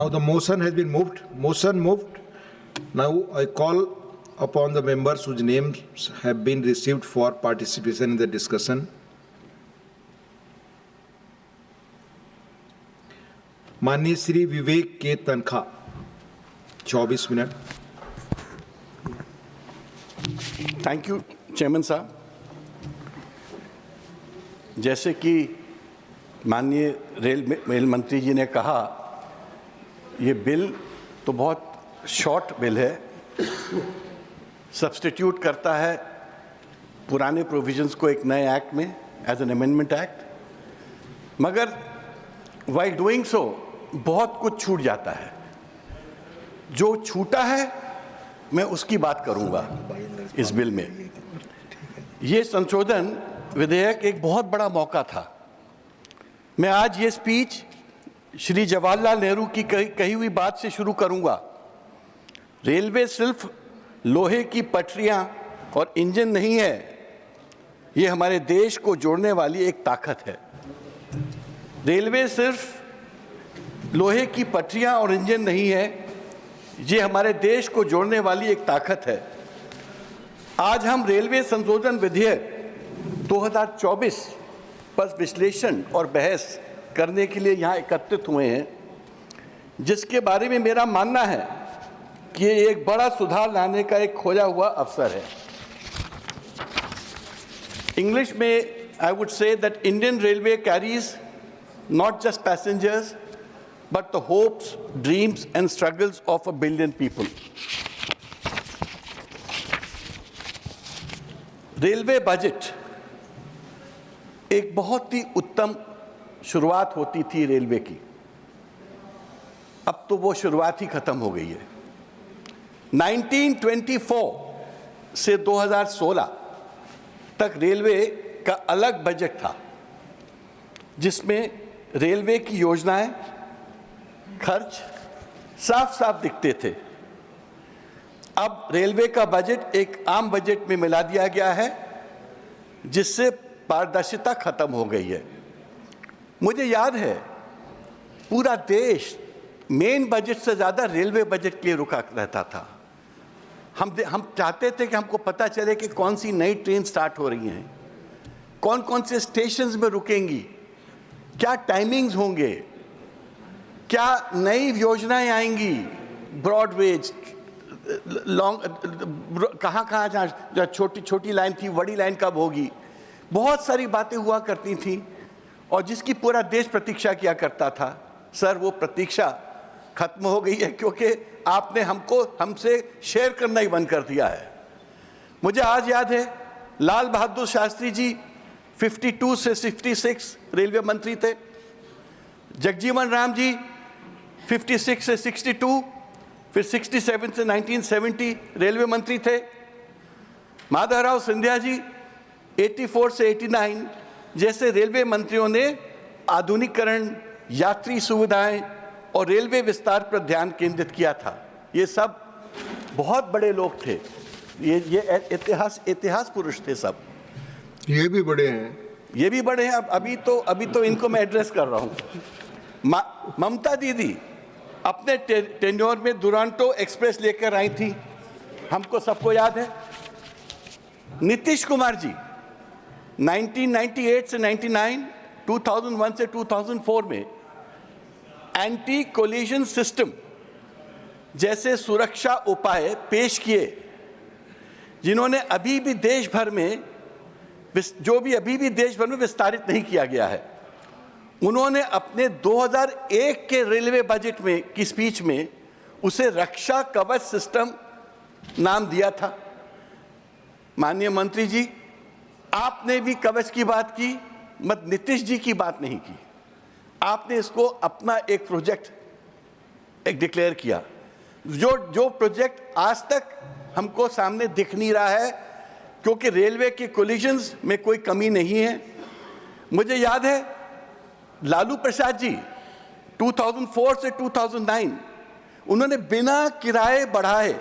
Now the motion has been moved. Motion moved. Now I call upon the members whose names have been received for participation in the discussion. माननीय श्री विवेक के तनखा 24 minute. Thank you chairman साहब. जैसे कि माननीय rail मंत्री जी ने कहा, ये बिल तो बहुत शॉर्ट बिल है, सब्स्टिट्यूट करता है पुराने प्रोविजंस को एक नए एक्ट में एज एन अमेंडमेंट एक्ट, मगर वाइल डूइंग सो बहुत कुछ छूट जाता है. जो छूटा है मैं उसकी बात करूंगा इस बिल में. ये संशोधन विधेयक एक बहुत बड़ा मौका था. मैं आज ये स्पीच श्री जवाहरलाल नेहरू की कही हुई बात से शुरू करूंगा. रेलवे सिर्फ लोहे की पटरियां और इंजन नहीं है, ये हमारे देश को जोड़ने वाली एक ताकत है. रेलवे सिर्फ लोहे की पटरियां और इंजन नहीं है, ये हमारे देश को जोड़ने वाली एक ताकत है. आज हम रेलवे संशोधन विधेयक 2024 पर विश्लेषण और बहस करने के लिए यहाँ एकत्रित हुए हैं, जिसके बारे में मेरा मानना है कि ये एक बड़ा सुधार लाने का एक खोया हुआ अवसर है. इंग्लिश में I would say that Indian railway carries not just passengers, but the hopes, dreams and struggles of a billion people. Railway budget एक बहुत ही उत्तम शुरुआत होती थी रेलवे की. अब तो वो शुरुआत ही खत्म हो गई है. 1924 से 2016 तक रेलवे का अलग बजट था, जिसमें रेलवे की योजनाएं, खर्च साफ साफ दिखते थे. अब रेलवे का बजट एक आम बजट में मिला दिया गया है, जिससे पारदर्शिता खत्म हो गई है. मुझे याद है पूरा देश मेन बजट से ज़्यादा रेलवे बजट के लिए रुका रहता था. हम चाहते थे कि हमको पता चले कि कौन सी नई ट्रेन स्टार्ट हो रही हैं, कौन कौन से स्टेशंस में रुकेंगी, क्या टाइमिंग्स होंगे, क्या नई योजनाएं आएंगी, ब्रॉडवेज, लॉन्ग, कहाँ जहाँ छोटी छोटी लाइन थी बड़ी लाइन कब होगी. बहुत सारी बातें हुआ करती थी और जिसकी पूरा देश प्रतीक्षा किया करता था. सर, वो प्रतीक्षा खत्म हो गई है, क्योंकि आपने हमसे शेयर करना ही बंद कर दिया है. मुझे आज याद है लाल बहादुर शास्त्री जी 52 से 66 रेलवे मंत्री थे. जगजीवन राम जी 56 से 62, फिर 67 से 1970 रेलवे मंत्री थे. माधवराव सिंधिया जी 84 से 89 जैसे रेलवे मंत्रियों ने आधुनिकीकरण, यात्री सुविधाएं और रेलवे विस्तार पर ध्यान केंद्रित किया था. ये सब बहुत बड़े लोग थे. ये इतिहास पुरुष थे सब. ये भी बड़े हैं. ये भी बड़े हैं. अभी तो इनको मैं एड्रेस कर रहा हूँ. ममता दीदी अपने टेन्योर में दुरांतो एक्सप्रेस लेकर आई थी, हमको सबको याद है. नीतीश कुमार जी 1998 से 99, 2001 से 2004 में एंटी कोलिजन सिस्टम जैसे सुरक्षा उपाय पेश किए, जिन्होंने अभी भी देश भर में विस्तारित नहीं किया गया है. उन्होंने अपने 2001 के रेलवे बजट में की स्पीच में उसे रक्षा कवच सिस्टम नाम दिया था. माननीय मंत्री जी, आपने भी कवच की बात की, मत नीतीश जी की बात नहीं की. आपने इसको अपना एक प्रोजेक्ट डिक्लेयर किया, जो प्रोजेक्ट आज तक हमको सामने दिख नहीं रहा है, क्योंकि रेलवे के कोलिजन्स में कोई कमी नहीं है. मुझे याद है लालू प्रसाद जी 2004 से 2009 उन्होंने बिना किराए बढ़ाए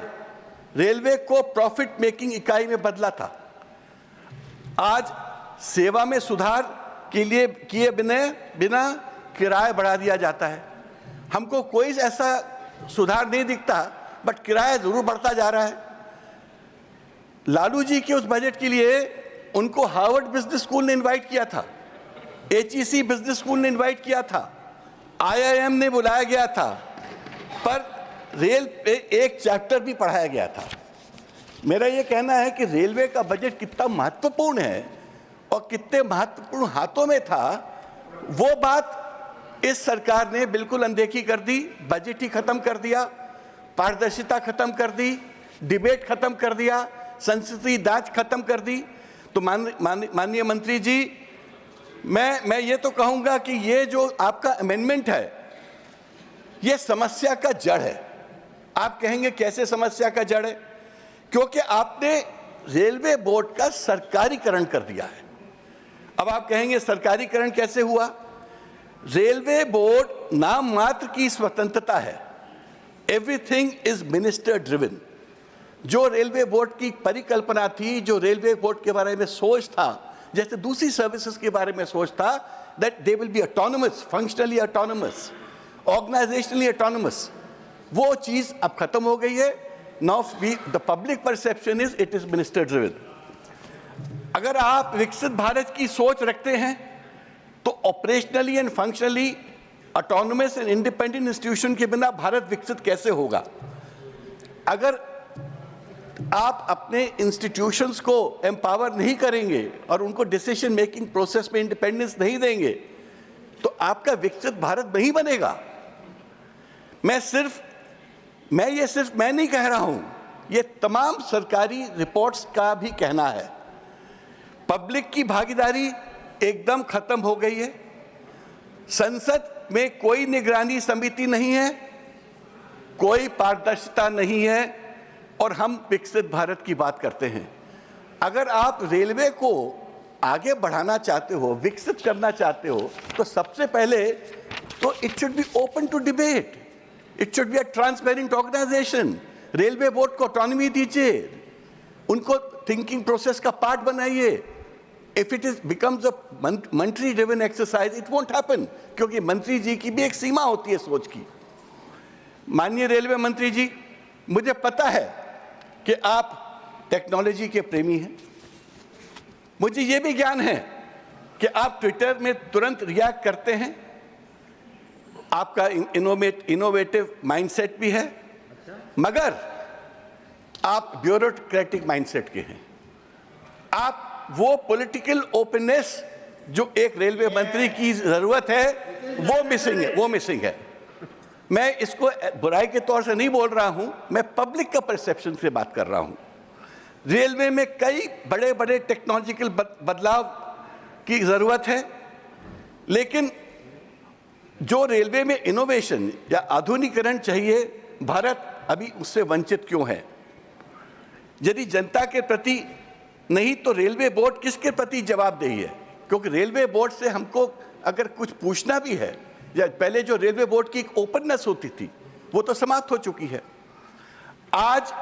रेलवे को प्रॉफिट मेकिंग इकाई में बदला था. आज सेवा में सुधार के लिए किए बिना किराया बढ़ा दिया जाता है. हमको कोई ऐसा सुधार नहीं दिखता, बट किराया जरूर बढ़ता जा रहा है। लालू जी के उस बजट के लिए उनको हार्वर्ड बिजनेस स्कूल ने इनवाइट किया था, HEC बिजनेस स्कूल ने इनवाइट किया था, IIM ने बुलाया गया था, पर रेल पे एक चैप्टर भी पढ़ाया गया था। मेरा ये कहना है कि रेलवे का बजट कितना महत्वपूर्ण है और कितने महत्वपूर्ण हाथों में था, वो बात इस सरकार ने बिल्कुल अनदेखी कर दी। बजट ही खत्म कर दिया, पारदर्शिता खत्म कर दी, डिबेट खत्म कर दिया, संसदीय जांच खत्म कर दी। तो माननीय मंत्री जी, मैं ये तो कहूंगा कि ये जो आपका अमेंडमेंट है, ये समस्या का जड़ है। आप कहेंगे कैसे समस्या का जड़ है? क्योंकि आपने रेलवे बोर्ड का सरकारीकरण कर दिया है। अब आप कहेंगे सरकारीकरण कैसे हुआ? रेलवे बोर्ड नाम मात्र की स्वतंत्रता है, एवरीथिंग इज मिनिस्टर ड्रिवन। जो रेलवे बोर्ड की परिकल्पना थी, जो रेलवे बोर्ड के बारे में सोच था, जैसे दूसरी सर्विसेज के बारे में सोच था, that they will be autonomous, functionally autonomous, organisationally autonomous, वो चीज अब खत्म हो गई है। Now the public perception is it is minister driven. अगर आप विकसित भारत की सोच रखते हैं तो operationally and functionally autonomous and independent institution के बिना भारत विकसित कैसे होगा? अगर आप अपने इंस्टीट्यूशंस को एम्पावर नहीं करेंगे और उनको डिसीजन मेकिंग प्रोसेस में इंडिपेंडेंस नहीं देंगे, तो आपका विकसित भारत नहीं बनेगा। मैं नहीं कह रहा हूं, ये तमाम सरकारी रिपोर्ट्स का भी कहना है। पब्लिक की भागीदारी एकदम खत्म हो गई है। संसद में कोई निगरानी समिति नहीं है, कोई पारदर्शिता नहीं है, और हम विकसित भारत की बात करते हैं। अगर आप रेलवे को आगे बढ़ाना चाहते हो, विकसित करना चाहते हो, तो सबसे पहले तो it should be open to debate, it should be a transparent organization. Railway board को ऑटोनॉमी दीजिए, उनको थिंकिंग प्रोसेस का पार्ट बनाइए। If it is becomes a mantri driven exercise, it won't happen, क्योंकि मंत्री जी की भी एक सीमा होती है सोच की। माननीय रेलवे मंत्री जी, मुझे पता है कि आप टेक्नोलॉजी के प्रेमी हैं। मुझे यह भी ज्ञान है कि आप ट्विटर में तुरंत रिएक्ट करते हैं, आपका इनोवेटिव माइंडसेट भी है, मगर आप ब्यूरोक्रेटिक माइंडसेट के हैं। आप वो पॉलिटिकल ओपननेस जो एक रेलवे मंत्री की जरूरत है, वो मिसिंग है। मैं इसको बुराई के तौर से नहीं बोल रहा हूं, मैं पब्लिक का परसेप्शन से बात कर रहा हूं। रेलवे में कई बड़े बड़े टेक्नोलॉजिकल बदलाव की जरूरत है, लेकिन जो रेलवे में इनोवेशन या आधुनिकीकरण चाहिए, भारत अभी उससे वंचित क्यों है? यदि जनता के प्रति नहीं, तो रेलवे बोर्ड किसके प्रति जवाबदेही है? क्योंकि रेलवे बोर्ड से हमको अगर कुछ पूछना भी है, या पहले जो रेलवे बोर्ड की एक ओपननेस होती थी, वो तो समाप्त हो चुकी है। आज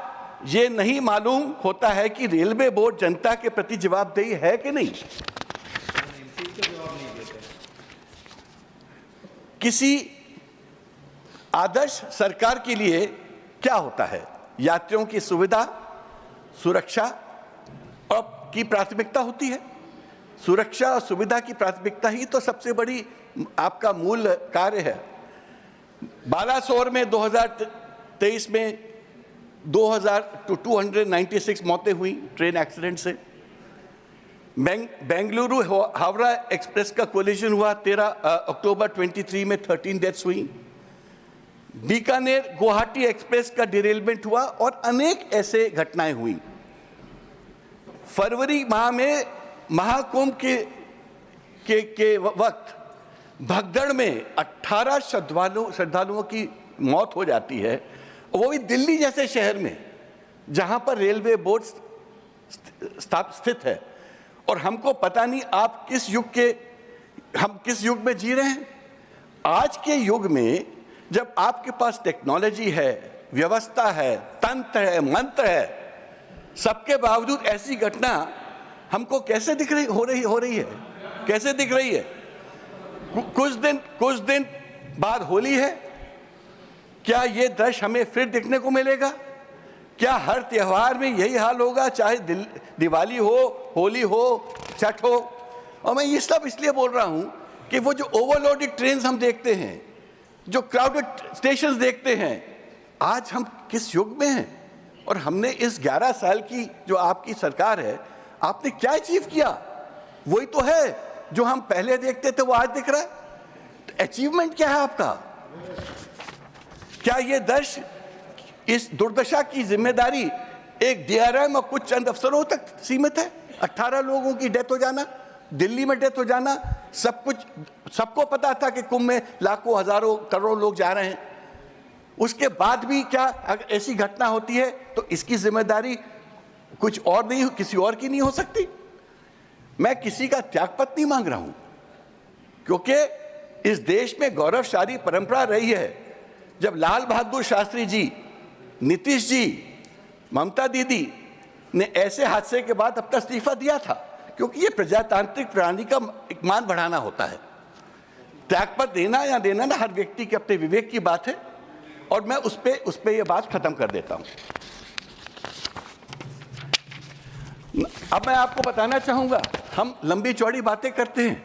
ये नहीं मालूम होता है कि रेलवे बोर्ड जनता के प्रति जवाबदेही है कि नहीं। किसी आदर्श सरकार के लिए क्या होता है? यात्रियों की सुविधा, सुरक्षा और की प्राथमिकता होती है। सुरक्षा और सुविधा की प्राथमिकता ही तो सबसे बड़ी आपका मूल कार्य है। बालासोर में 2023 में 296 मौतें हुई ट्रेन एक्सीडेंट से। बेंगलुरु हावड़ा एक्सप्रेस का कोलिजन हुआ 13 अक्टूबर 23 में 13 डेथ्स हुई। बीकानेर गुवाहाटी एक्सप्रेस का डिरेलमेंट हुआ और अनेक ऐसे घटनाएं हुई। फरवरी माह में महाकुंभ के वक्त भगदड़ में 18 श्रद्धालुओं की मौत हो जाती है, वो भी दिल्ली जैसे शहर में जहां पर रेलवे बोर्ड स्थित है। और हमको पता नहीं हम किस युग में जी रहे हैं। आज के युग में जब आपके पास टेक्नोलॉजी है, व्यवस्था है, तंत्र है, मंत्र है, सबके बावजूद ऐसी घटना हमको कैसे हो रही है? कैसे दिख रही है? कुछ दिन बाद होली है, क्या ये दृश्य हमें फिर देखने को मिलेगा? क्या हर त्योहार में यही हाल होगा, चाहे दिवाली हो, होली हो, छठ हो? और मैं ये सब इसलिए बोल रहा हूं कि वो जो ओवरलोडेड ट्रेन हम देखते हैं, जो क्राउडेड स्टेशंस देखते हैं, आज हम किस युग में हैं? और हमने इस 11 साल की जो आपकी सरकार है, आपने क्या अचीव किया? वही तो है जो हम पहले देखते थे, वो आज दिख रहा है। तो अचीवमेंट क्या है आपका? क्या ये दृश्य, इस दुर्दशा की जिम्मेदारी एक DRM और कुछ चंद अफसरों तक सीमित है? 18 लोगों की डेथ हो जाना, दिल्ली में डेथ हो जाना, सब कुछ सबको पता था कि कुंभ में लाखों हजारों करोड़ों लोग जा रहे हैं। उसके बाद भी क्या अगर ऐसी घटना होती है तो इसकी जिम्मेदारी कुछ और नहीं, किसी और की नहीं हो सकती? मैं किसी का त्यागपत्र नहीं मांग रहा हूं, क्योंकि इस देश में गौरवशाली परंपरा रही है। जब लाल बहादुर शास्त्री जी, नीतीश जी, ममता दीदी ने ऐसे हादसे के बाद अपना इस्तीफा दिया था, क्योंकि ये प्रजातांत्रिक प्रणाली का एक मान बढ़ाना होता है। त्यागपत्र देना या देना ना हर व्यक्ति के अपने विवेक की बात है, और मैं उस पे ये बात खत्म कर देता हूं। अब मैं आपको बताना चाहूंगा, हम लंबी चौड़ी बातें करते हैं,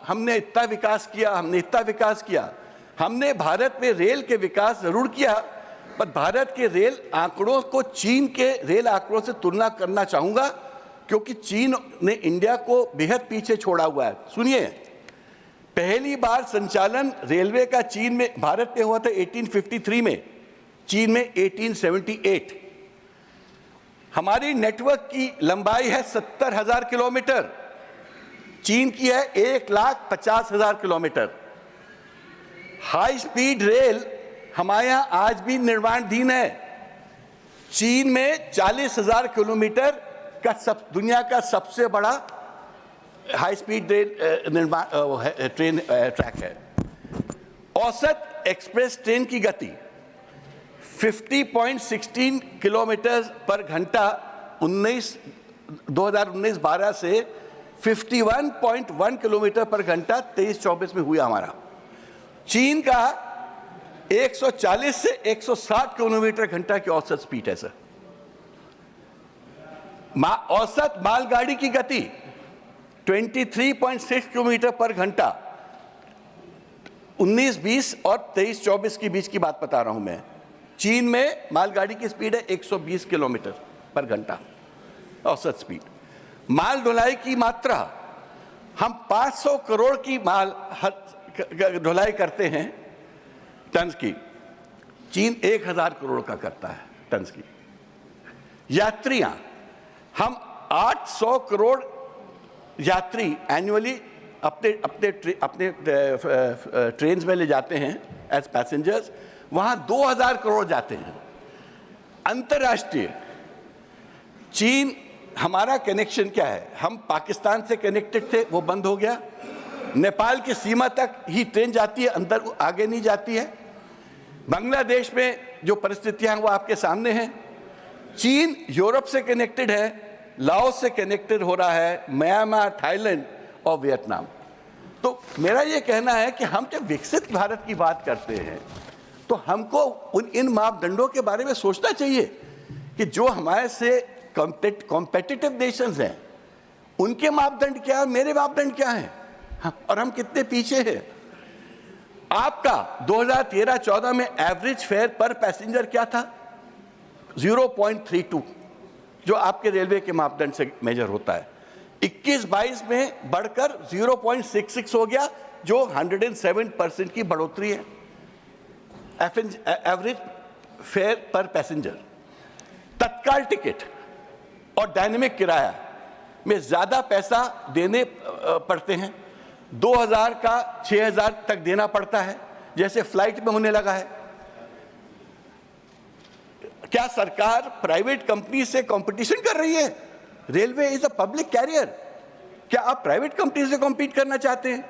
हमने इतना विकास किया, हमने इतना विकास किया। हमने भारत में रेल के विकास जरूर किया, पर भारत के रेल आंकड़ों को चीन के रेल आंकड़ों से तुलना करना चाहूंगा, क्योंकि चीन ने इंडिया को बेहद पीछे छोड़ा हुआ है। सुनिए, पहली बार संचालन रेलवे का चीन में, भारत में हुआ था 1853 में, चीन में 1878। हमारी नेटवर्क की लंबाई है 70,000 किलोमीटर, चीन की है 1,50,000 किलोमीटर। हाई स्पीड रेल हमारे यहां आज भी निर्माणाधीन है। चीन में 40,000 किलोमीटर का दुनिया का सबसे बड़ा high speed rail train track है। औसत एक्सप्रेस ट्रेन की गति 50.16 किलोमीटर पर घंटा 2019-12 से 51.1 किलोमीटर पर घंटा 23-24 में हुआ हमारा। चीन का 140 से 160 किलोमीटर घंटा की औसत स्पीड है सर। औसत मालगाड़ी की गति 23.6 किलोमीटर पर घंटा 19-20 और 23-24 के बीच की बात बता रहा हूं मैं। चीन में मालगाड़ी की स्पीड है 120 किलोमीटर पर घंटा औसत स्पीड। माल ढुलाई की मात्रा, हम 500 करोड़ की माल ढुलाई करते हैं टन की, चीन 1000 करोड़ का करता है टन की। यात्रियां, हम 800 करोड़ यात्री एनुअली अपने ट्रेन में ले जाते हैं एज पैसेंजर्स, वहां 2000 करोड़ जाते हैं। अंतर्राष्ट्रीय चीन, हमारा कनेक्शन क्या है? हम पाकिस्तान से कनेक्टेड थे, वो बंद हो गया। नेपाल की सीमा तक ही ट्रेन जाती है, अंदर आगे नहीं जाती है। बांग्लादेश में जो परिस्थितियां हैं वो आपके सामने हैं। चीन यूरोप से कनेक्टेड है, लाओस से कनेक्टेड हो रहा है, म्यांमार, थाईलैंड और वियतनाम। तो मेरा ये कहना है कि हम जब विकसित भारत की बात करते हैं तो हमको इन मापदंडों के बारे में सोचना चाहिए कि जो हमारे से कॉम्पिटिटिव नेशंस हैं उनके मापदंड क्या है, मेरे मापदंड क्या हैं, और हम कितने पीछे हैं। आपका 2013-14 में एवरेज फेयर पर पैसेंजर क्या था? 0.32, जो आपके रेलवे के मापदंड से मेजर होता है। 21-22 में बढ़कर 0.66 हो गया, जो 107% की बढ़ोतरी है एवरेज फेयर पर पैसेंजर। तत्काल टिकट और डायनेमिक किराया में ज्यादा पैसा देने पड़ते हैं, 2000 का 6000 तक देना पड़ता है, जैसे फ्लाइट में होने लगा है। क्या सरकार प्राइवेट कंपनी से कंपटीशन कर रही है? Railway is a public carrier, क्या आप प्राइवेट कंपनी से कॉम्पीट करना चाहते हैं?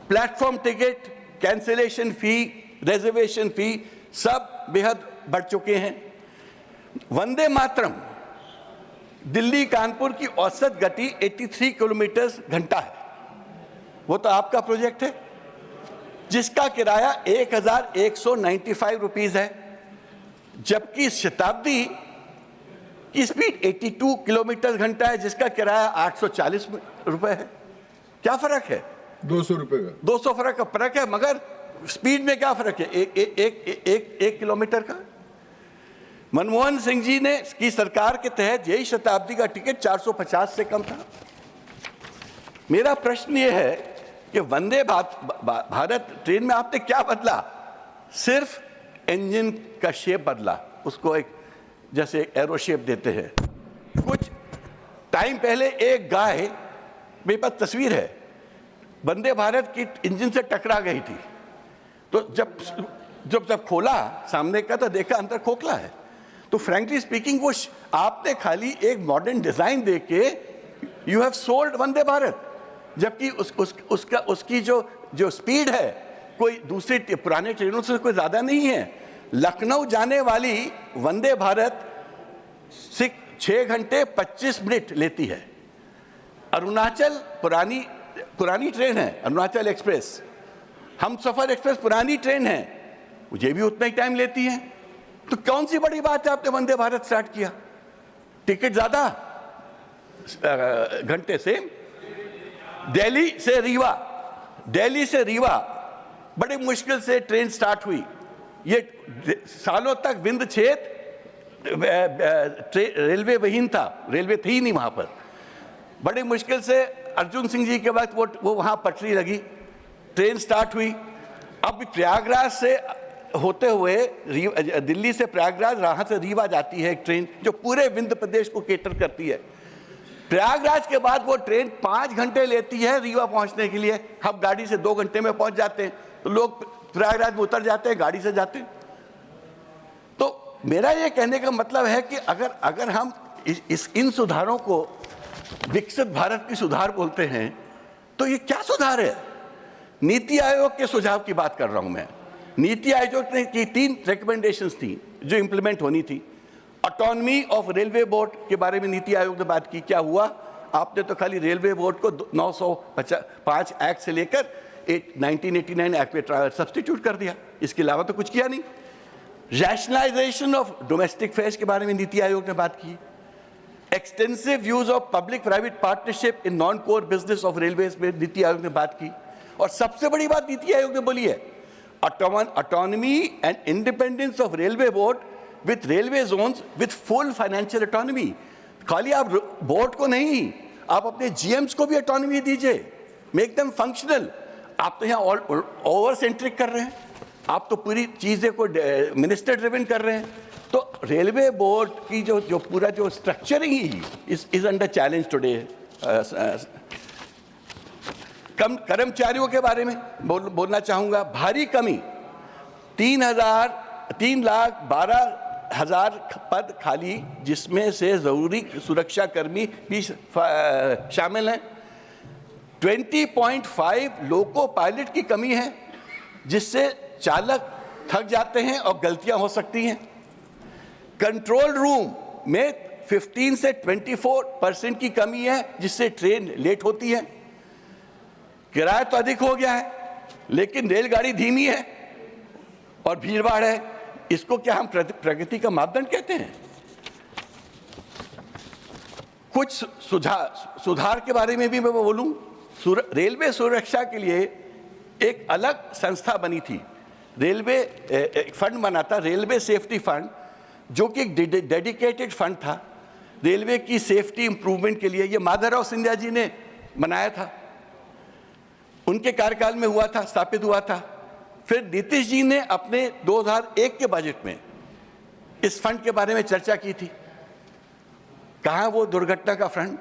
Platform ticket, cancellation fee, reservation fee सब बेहद बढ़ चुके हैं। वंदे मातरम, दिल्ली कानपुर की औसत गति 83 किलोमीटर घंटा है, वो तो आपका प्रोजेक्ट है। जिसका किराया 1195 रुपीस है, जबकि शताब्दी की स्पीड 82 किलोमीटर घंटा है, जिसका किराया 840 रुपए है। क्या फर्क है? 200 रुपए का। 200 फर्क है, मगर स्पीड में क्या फर्क है? एक किलोमीटर का। मनमोहन सिंह जी ने की सरकार के तहत यही शताब्दी का टिकट 450 से कम था। मेरा प्रश्न ये है कि वंदे भारत ट्रेन में आपने क्या बदला? सिर्फ इंजन का शेप बदला, उसको एक जैसे एरो शेप देते हैं। कुछ टाइम पहले एक गाय, मेरे पास तस्वीर है, वंदे भारत की इंजन से टकरा गई थी। तो जब खोला सामने का तो देखा अंदर खोखला है। तो फ्रैंकली स्पीकिंग वो आपने खाली एक मॉडर्न डिजाइन देके you have sold Vande Bharat, जबकि उसकी जो स्पीड है कोई दूसरी पुराने ट्रेनों से कोई ज्यादा नहीं है। लखनऊ जाने वाली वंदे भारत 6 घंटे 25 मिनट लेती है। अरुणाचल पुरानी ट्रेन है, अरुणाचल एक्सप्रेस, हमसफर एक्सप्रेस पुरानी ट्रेन है, ये भी उतना ही टाइम लेती है। तो कौन सी बड़ी बात है आपने वंदे भारत स्टार्ट किया? टिकट ज्यादा, घंटे सेम। दिल्ली से रीवा बड़ी मुश्किल से ट्रेन स्टार्ट हुई। ये सालों तक विंध्य क्षेत्र रेलवे विहीन था, रेलवे थी नहीं वहां पर। बड़ी मुश्किल से अर्जुन सिंह जी के वक्त वो वहां पटरी लगी, ट्रेन स्टार्ट हुई। अब प्रयागराज से होते हुए दिल्ली से प्रयागराज, वहां से रीवा जाती है एक ट्रेन जो पूरे विंध्य प्रदेश को केटर करती है। प्रयागराज के बाद वो ट्रेन 5 घंटे लेती है रीवा पहुंचने के लिए। हम गाड़ी से 2 घंटे में पहुंच जाते हैं, तो लोग प्रयागराज में उतर जाते हैं, गाड़ी से जाते हैं। तो मेरा ये कहने का मतलब है कि अगर हम इन सुधारों को विकसित भारत की सुधार बोलते हैं, तो ये क्या सुधार है? नीति आयोग के सुझाव की बात कर रहा हूं मैं। नीति आयोग ने की 3 रिकमेंडेशंस थी जो इंप्लीमेंट होनी थी। ऑटोनॉमी ऑफ रेलवे बोर्ड के बारे में नीति आयोग ने बात की। क्या हुआ? आपने तो खाली रेलवे बोर्ड को 905 एक्ट से लेकर 1989 एक्ट में सब्स्टिट्यूट कर दिया, इसके अलावा तो कुछ किया नहीं। रैशनलाइजेशन ऑफ डोमेस्टिक फेयर्स के बारे में नीति आयोग ने बात की। Extensive use of public private partnership in non core business of railways में नीति आयोग ने बात की। और सबसे बड़ी बात नीति आयोग ने बोली है, autonomy and independence of railway board with railway zones with full financial autonomy। खाली आप बोर्ड को नहीं, आप अपने जीएम्स को भी ऑटोनॉमी दीजिए, मेक देम फंक्शनल। आप तो यहाँ ओवर सेंट्रिक कर रहे हैं, आप तो पूरी चीजें को मिनिस्टर ड्रिवन कर रहे हैं। तो रेलवे बोर्ड की जो पूरा जो structuring he is under challenge today. कर्मचारियों के बारे में बोलना चाहूंगा। भारी कमी, 3,12,000 पद खाली, जिसमें से जरूरी सुरक्षा कर्मी भी शामिल हैं। 20.5 लोको पायलट की कमी है, जिससे चालक थक जाते हैं और गलतियां हो सकती हैं। कंट्रोल रूम में 15 से 24% की कमी है, जिससे ट्रेन लेट होती है। किराया तो अधिक हो गया है, लेकिन रेलगाड़ी धीमी है और भीड़भाड़ है। इसको क्या हम प्रगति का मापदंड कहते हैं? कुछ सुधार के बारे में भी मैं बोलूं। रेलवे सुरक्षा के लिए एक अलग संस्था बनी थी, रेलवे एक फंड बना था, रेलवे सेफ्टी फंड, जो कि एक डेडिकेटेड फंड था रेलवे की सेफ्टी इंप्रूवमेंट के लिए। ये माधवराव सिंधिया जी ने बनाया था, उनके कार्यकाल में हुआ था, स्थापित हुआ था। फिर नीतीश जी ने अपने 2001 के बजट में इस फंड के बारे में चर्चा की थी। कहां वो दुर्घटना का फंड?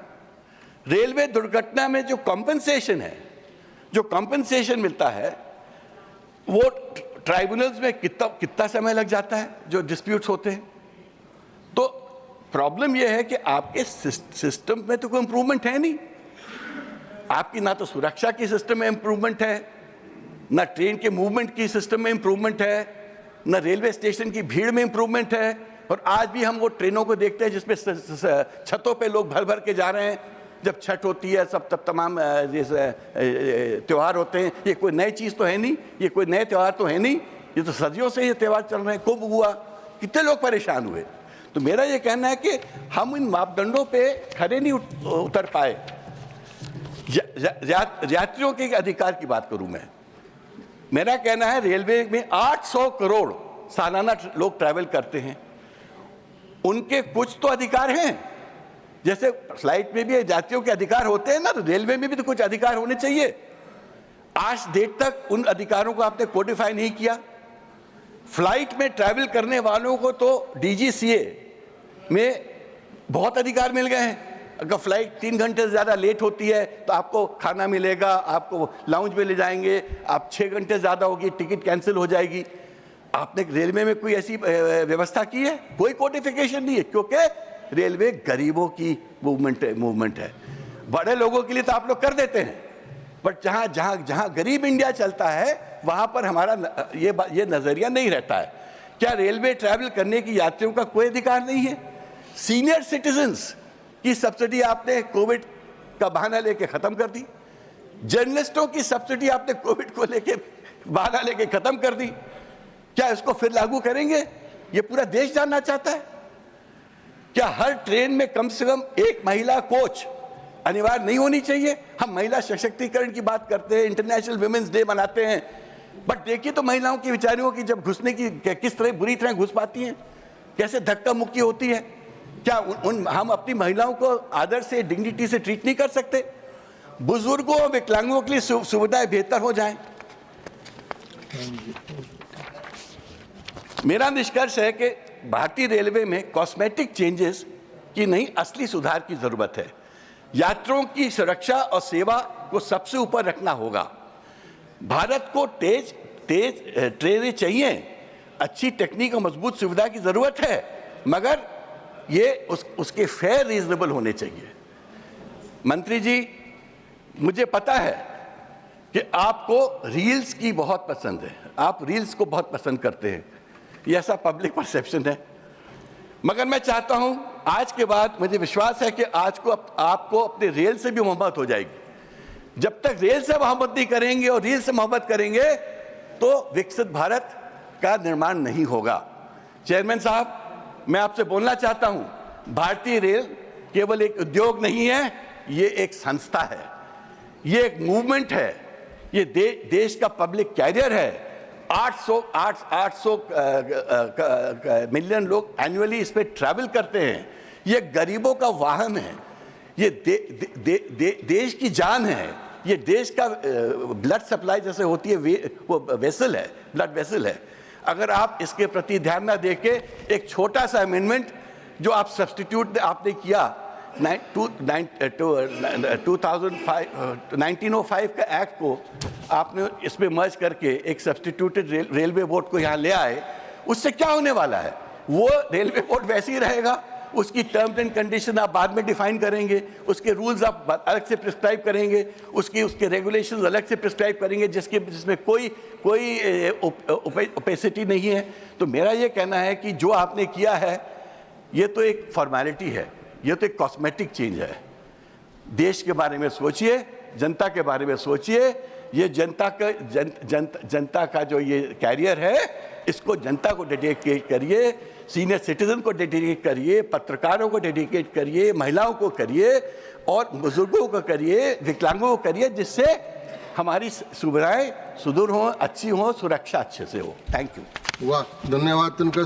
रेलवे दुर्घटना में जो कॉम्पेंसेशन है, जो कॉम्पेंसेशन मिलता है, वो ट्राइब्यूनल्स में कितना समय लग जाता है जो डिस्प्यूट्स होते हैं। तो प्रॉब्लम यह है कि आपके सिस्टम में तो कोई इंप्रूवमेंट है नहीं। आपकी ना तो सुरक्षा की सिस्टम में इंप्रूवमेंट है, ना ट्रेन के मूवमेंट की सिस्टम में इंप्रूवमेंट है, ना रेलवे स्टेशन की भीड़ में इंप्रूवमेंट है। और आज भी हम वो ट्रेनों को देखते हैं जिसमें छतों पे लोग भर भर के जा रहे हैं, जब छठ होती है, सब तब तमाम त्यौहार होते हैं। ये कोई नई चीज़ तो है नहीं, ये कोई नए त्यौहार तो है नहीं, ये तो सदियों से ये त्यौहार चल रहे हैं। कुंभ हुआ, कितने लोग परेशान हुए। तो मेरा ये कहना है कि हम इन मापदंडों पे खरे नहीं उतर पाए। यात्रियों के अधिकार की बात करूं मैं, मेरा कहना है रेलवे में 800 करोड़ सालाना लोग ट्रैवल करते हैं, उनके कुछ तो अधिकार हैं। जैसे फ्लाइट में भी यात्रियों के अधिकार होते हैं ना, तो रेलवे में भी तो कुछ अधिकार होने चाहिए। आज डेट तक उन अधिकारों को आपने कोडिफाई नहीं किया। फ्लाइट में ट्रैवल करने वालों को तो DGCA में बहुत अधिकार मिल गए हैं। अगर फ्लाइट 3 घंटे से ज़्यादा लेट होती है तो आपको खाना मिलेगा, आपको लाउंज में ले जाएंगे। आप 6 घंटे ज़्यादा होगी, टिकट कैंसिल हो जाएगी। आपने रेलवे में कोई ऐसी व्यवस्था की है? कोई कोडिफिकेशन नहीं है, क्योंकि रेलवे गरीबों की मूवमेंट है। बड़े लोगों के लिए तो आप लोग कर देते हैं, बट जहाँ जहाँ जहाँ गरीब इंडिया चलता है वहाँ पर हमारा ये नज़रिया नहीं रहता है। क्या रेलवे ट्रैवल करने की यात्रियों का कोई अधिकार नहीं है? सीनियर सिटीजन्स की सब्सिडी आपने कोविड का बहाना लेके ख़त्म कर दी। जर्नलिस्टों की सब्सिडी आपने कोविड को लेके बहाना लेके ख़त्म कर दी। क्या इसको फिर लागू करेंगे? ये पूरा देश जानना चाहता है। क्या हर ट्रेन में कम से कम एक महिला कोच अनिवार्य नहीं होनी चाहिए? हम महिला सशक्तिकरण की बात करते हैं, इंटरनेशनल वुमेन्स डे मनाते हैं, बट देखिए तो महिलाओं की बेचारियों की जब घुसने की किस तरह बुरी तरह घुस पाती हैं, कैसे धक्का मुक्की होती है। क्या हम अपनी महिलाओं को आदर से, डिग्निटी से ट्रीट नहीं कर सकते? बुजुर्गों और विकलांगों के लिए सुविधाएं बेहतर हो जाएं। मेरा निष्कर्ष है कि भारतीय रेलवे में कॉस्मेटिक चेंजेस की नहीं, असली सुधार की जरूरत है। यात्रियों की सुरक्षा और सेवा को सबसे ऊपर रखना होगा। भारत को तेज ट्रेनें चाहिए, अच्छी टेक्निक और मजबूत सुविधा की जरूरत है, मगर ये उसके फेयर रीजनेबल होने चाहिए। मंत्री जी, मुझे पता है कि आपको रील्स की बहुत पसंद है, आप रील्स को बहुत पसंद करते हैं, ये ऐसा पब्लिक परसेप्शन है। मगर मैं चाहता हूं, आज के बाद मुझे विश्वास है कि आज को आपको अपने रेल से भी मोहब्बत हो जाएगी। जब तक रेल से मोहब्बत नहीं करेंगे और रील से मोहब्बत करेंगे तो विकसित भारत का निर्माण नहीं होगा। चेयरमैन साहब, मैं आपसे बोलना चाहता हूं, भारतीय रेल केवल एक उद्योग नहीं है, ये एक संस्था है, ये एक मूवमेंट है, ये देश का पब्लिक कैरियर है। 800 मिलियन लोग एनुअली इस पे ट्रैवल करते हैं। ये गरीबों का वाहन है, ये देश की जान है, ये देश का ब्लड सप्लाई जैसे होती है, वो वेसल है, ब्लड वेसल है। अगर आप इसके प्रति ध्यान ना देके एक छोटा सा अमेंडमेंट जो आप सब्स्टिट्यूट आपने किया 1905 का एक्ट को आपने इसमें मर्ज करके एक सब्स्टिट्यूटेड रेलवे बोर्ड को यहाँ ले आए, उससे क्या होने वाला है? वो रेलवे बोर्ड वैसे ही रहेगा, उसकी टर्म्स एंड कंडीशन आप बाद में डिफाइन करेंगे, उसके रूल्स आप अलग से प्रिस्क्राइब करेंगे, उसके रेगुलेशंस अलग से प्रिस्क्राइब करेंगे, जिसमें कोई ओपेसिटी नहीं है। तो मेरा ये कहना है कि जो आपने किया है ये तो एक फॉर्मेलिटी है, ये तो एक कॉस्मेटिक चेंज है। देश के बारे में सोचिए, जनता के बारे में सोचिए। ये जनता का जो ये कैरियर है, इसको जनता को डेडिकेट करिए, सीनियर सिटीजन को डेडिकेट करिए, पत्रकारों को डेडिकेट करिए, महिलाओं को करिए और बुजुर्गों को करिए, विकलांगों को करिए, जिससे हमारी सुविधाएं सुदूर हों, अच्छी हों, सुरक्षा अच्छे से हो। Thank you. वाह, धन्यवाद तनकर साहब।